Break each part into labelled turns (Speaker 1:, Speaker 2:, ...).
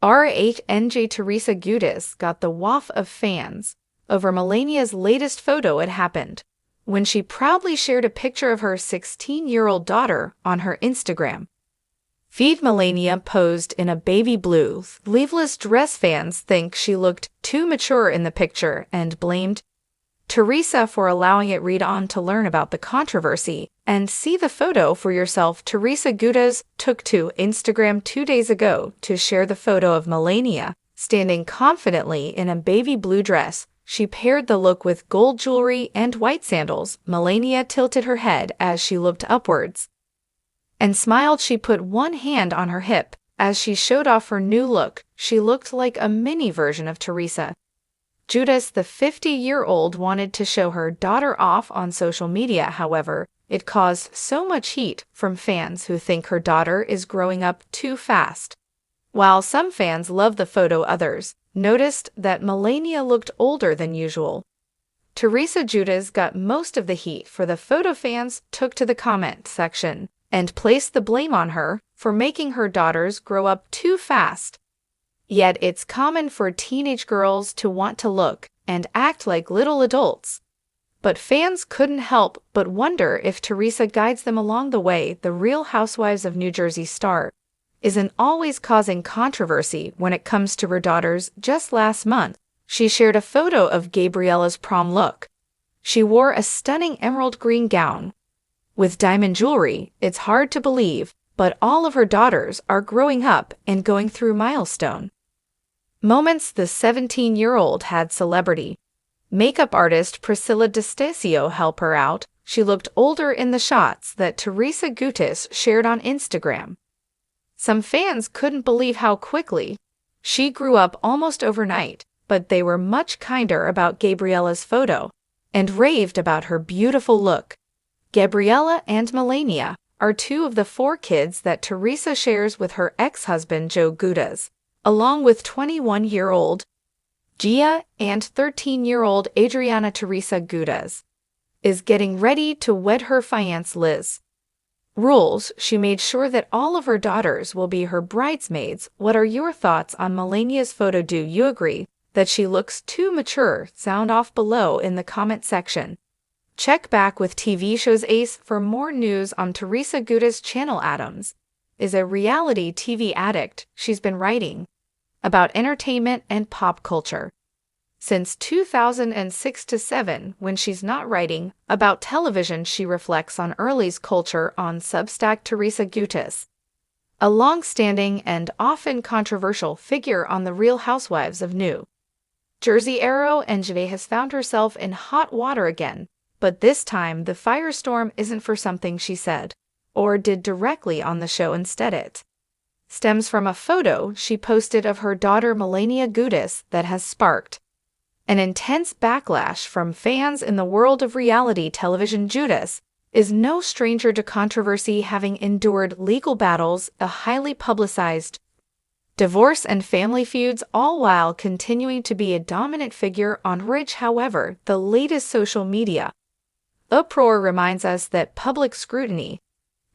Speaker 1: RHNJ Teresa Giudice got the waff of fans over Melania's latest photo. It happened when she proudly shared a picture of her 16-year-old daughter on her Instagram feed. Melania posed in a baby blue, sleeveless dress. Fans think she looked too mature in the picture and blamed Teresa for allowing it. Read on to learn about the controversy and see the photo for yourself. Teresa Giudice took to Instagram 2 days ago to share the photo of Melania standing confidently in a baby blue dress. She paired the look with gold jewelry and white sandals. Melania tilted her head as she looked upwards and smiled. She put one hand on her hip as she showed off her new look. She looked like a mini version of Teresa Giudice. The 50-year-old wanted to show her daughter off on social media. However, it caused so much heat from fans who think her daughter is growing up too fast. While some fans love the photo, others noticed that Melania looked older than usual. Teresa Giudice got most of the heat for the photo. Fans took to the comment section and placed the blame on her for making her daughters grow up too fast. Yet it's common for teenage girls to want to look and act like little adults. But fans couldn't help but wonder if Teresa guides them along the way. The Real Housewives of New Jersey star isn't always causing controversy when it comes to her daughters. Just last month, she shared a photo of Gabriella's prom look. She wore a stunning emerald green gown with diamond jewelry. It's hard to believe, but all of her daughters are growing up and going through milestone moments. The 17-year-old had celebrity makeup artist Priscilla D'Stasio help her out. She looked older in the shots that Teresa Giudice shared on Instagram. Some fans couldn't believe how quickly she grew up almost overnight, but they were much kinder about Gabriella's photo and raved about her beautiful look. Gabriella and Melania are two of the 4 kids that Teresa shares with her ex-husband Joe Giudice, along with 21-year-old Gia and 13-year-old Adriana. Teresa Giudice is getting ready to wed her fiancé Liz Rules. She made sure that all of her daughters will be her bridesmaids. What are your thoughts on Melania's photo? Do you agree that she looks too mature? Sound off below in the comment section. Check back with TV shows Ace for more news on Teresa Giudice. Channel Adams is a reality TV addict. She's been writing about entertainment and pop culture since 2006-7. When she's not writing about television, she reflects on early's culture on Substack. Teresa Giudice, a long-standing and often controversial figure on The Real Housewives of New Jersey, RHONJ, has found herself in hot water again, but this time the firestorm isn't for something she said or did directly on the show. Instead, it stems from a photo she posted of her daughter Melania Giudice that has sparked an intense backlash from fans in the world of reality television. Giudice is no stranger to controversy, having endured legal battles, a highly publicized divorce, and family feuds, all while continuing to be a dominant figure on RHONJ. However, the latest social media uproar reminds us that public scrutiny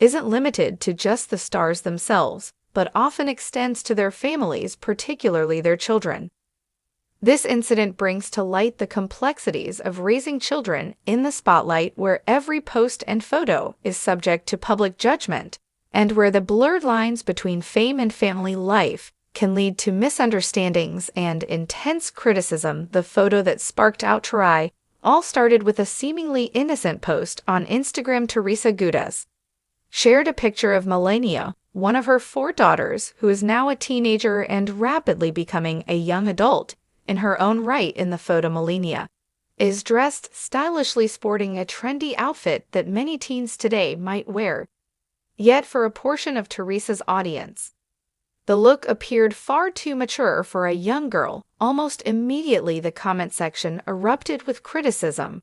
Speaker 1: isn't limited to just the stars themselves, but often extends to their families, particularly their children. This incident brings to light the complexities of raising children in the spotlight, where every post and photo is subject to public judgment, and where the blurred lines between fame and family life can lead to misunderstandings and intense criticism. The photo that sparked outcry all started with a seemingly innocent post on Instagram. Teresa Giudice shared a picture of Melania, one of her 4 daughters, who is now a teenager and rapidly becoming a young adult in her own right. In the photo, Melania is dressed stylishly, sporting a trendy outfit that many teens today might wear. Yet for a portion of Teresa's audience, the look appeared far too mature for a young girl. Almost immediately, the comment section erupted with criticism,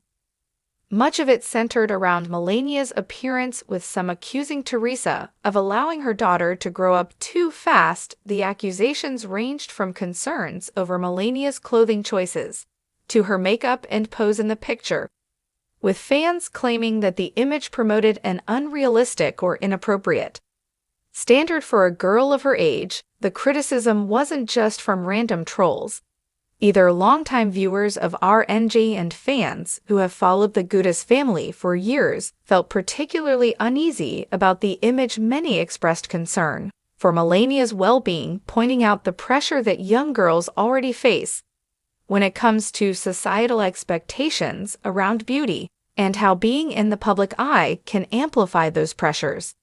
Speaker 1: much of it centered around Melania's appearance, with some accusing Teresa of allowing her daughter to grow up too fast. The accusations ranged from concerns over Melania's clothing choices to her makeup and pose in the picture, with fans claiming that the image promoted an unrealistic or inappropriate standard for a girl of her age, the criticism wasn't just from random trolls. Either longtime viewers of RHONJ and fans who have followed the Giudice family for years felt particularly uneasy about the image. Many expressed concern for Melania's well-being, pointing out the pressure that young girls already face when it comes to societal expectations around beauty, and how being in the public eye can amplify those pressures.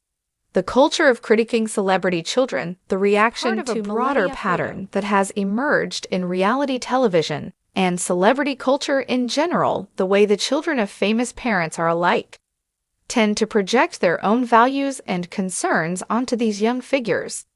Speaker 1: The culture of critiquing celebrity children, the reaction to a broader pattern that has emerged in reality television and celebrity culture in general, the way the children of famous parents are alike, tend to project their own values and concerns onto these young figures,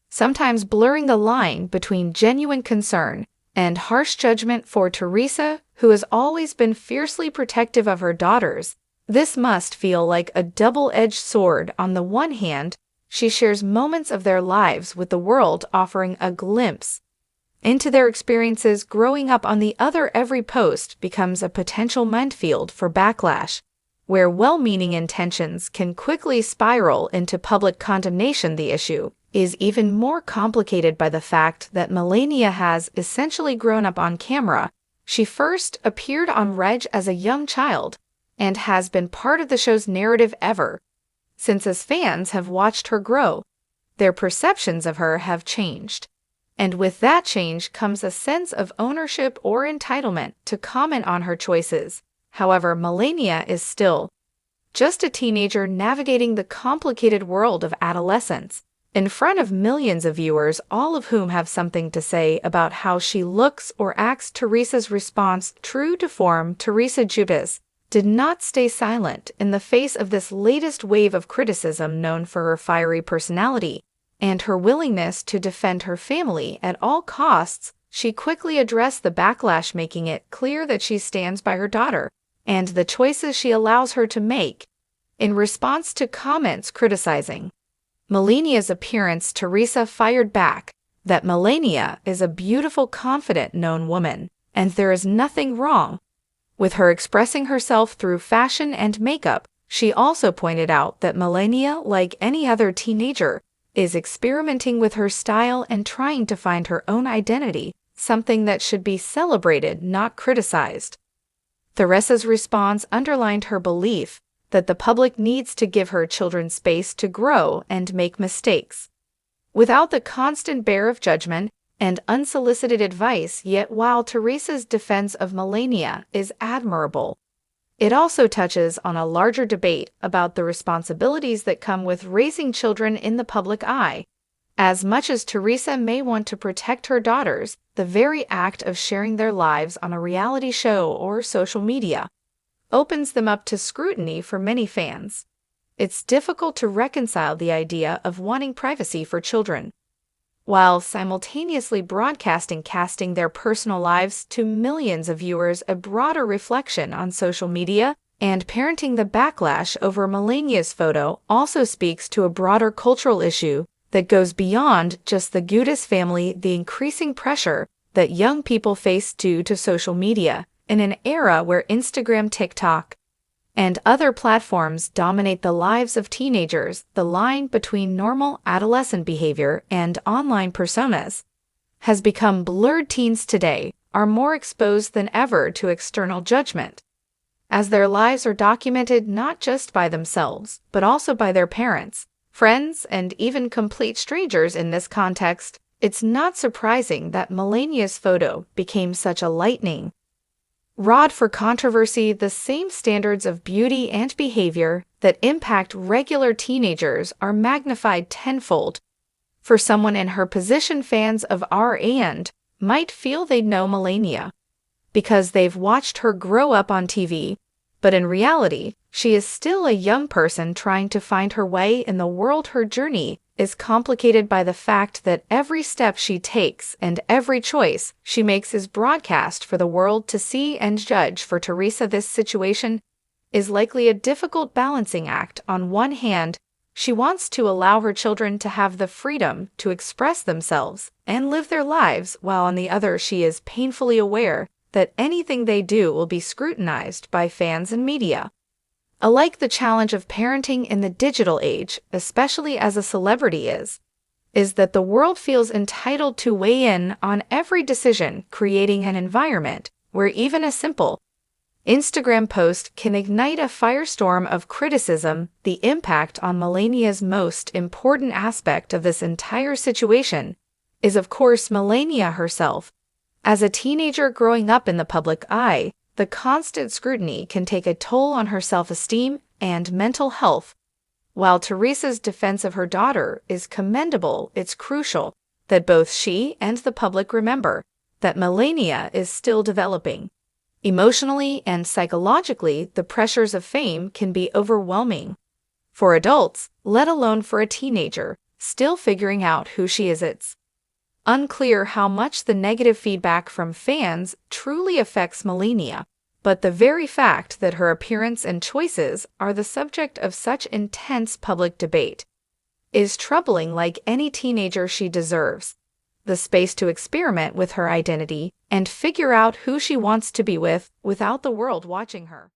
Speaker 1: sometimes blurring the line between genuine concern and harsh judgment. For Teresa, who has always been fiercely protective of her daughters, this must feel like a double-edged sword. On the one hand, she shares moments of their lives with the world, offering a glimpse into their experiences growing up. On the other, every post becomes a potential minefield for backlash, where well-meaning intentions can quickly spiral into public condemnation. The issue is even more complicated by the fact that Melania has essentially grown up on camera. She first appeared on RHONJ as a young child and has been part of the show's narrative ever since. As fans have watched her grow, their perceptions of her have changed. And with that change comes a sense of ownership or entitlement to comment on her choices. However, Melania is still just a teenager navigating the complicated world of adolescence in front of millions of viewers, all of whom have something to say about how she looks or acts. Teresa's response, true to form, Teresa Giudice did not stay silent in the face of this latest wave of criticism. Known for her fiery personality and her willingness to defend her family at all costs, she quickly addressed the backlash, making it clear that she stands by her daughter and the choices she allows her to make. In response to comments criticizing Melania's appearance, Teresa fired back that Melania is a beautiful, confident, known woman, and there is nothing wrong with her expressing herself through fashion and makeup. She also pointed out that Melania, like any other teenager, is experimenting with her style and trying to find her own identity, something that should be celebrated, not criticized. Teresa's response underlined her belief that the public needs to give her children space to grow and make mistakes without the constant bear of judgment and unsolicited advice. Yet while Teresa's defense of Melania is admirable, it also touches on a larger debate about the responsibilities that come with raising children in the public eye. As much as Teresa may want to protect her daughters, the very act of sharing their lives on a reality show or social media opens them up to scrutiny for many fans. It's difficult to reconcile the idea of wanting privacy for children, while simultaneously casting their personal lives to millions of viewers. A broader reflection on social media and parenting. The backlash over Melania's photo also speaks to a broader cultural issue that goes beyond just the Giudice family: the increasing pressure that young people face due to social media. In an era where Instagram, TikTok, and other platforms dominate the lives of teenagers, the line between normal adolescent behavior and online personas has become blurred. Teens today are more exposed than ever to external judgment, as their lives are documented not just by themselves, but also by their parents, friends, and even complete strangers. In this context, it's not surprising that Melania's photo became such a lightning rod for controversy. The same standards of beauty and behavior that impact regular teenagers are magnified tenfold. For someone in her position, fans of RHONJ might feel they know Melania because they've watched her grow up on TV, but in reality, she is still a young person trying to find her way in the world. Her journey is complicated by the fact that every step she takes and every choice she makes is broadcast for the world to see and judge. For Teresa, this situation is likely a difficult balancing act. On one hand, she wants to allow her children to have the freedom to express themselves and live their lives, while on the other, she is painfully aware that anything they do will be scrutinized by fans and media. Alike, the challenge of parenting in the digital age, especially as a celebrity is that the world feels entitled to weigh in on every decision, creating an environment where even a simple Instagram post can ignite a firestorm of criticism. The impact on Melania's most important aspect of this entire situation is, of course, Melania herself. As a teenager growing up in the public eye, the constant scrutiny can take a toll on her self-esteem and mental health. While Teresa's defense of her daughter is commendable, it's crucial that both she and the public remember that Melania is still developing. Emotionally and psychologically, the pressures of fame can be overwhelming for adults, let alone for a teenager still figuring out who she is. It's unclear how much the negative feedback from fans truly affects Melania, but the very fact that her appearance and choices are the subject of such intense public debate is troubling. Like any teenager, she deserves the space to experiment with her identity and figure out who she wants to be without the world watching her.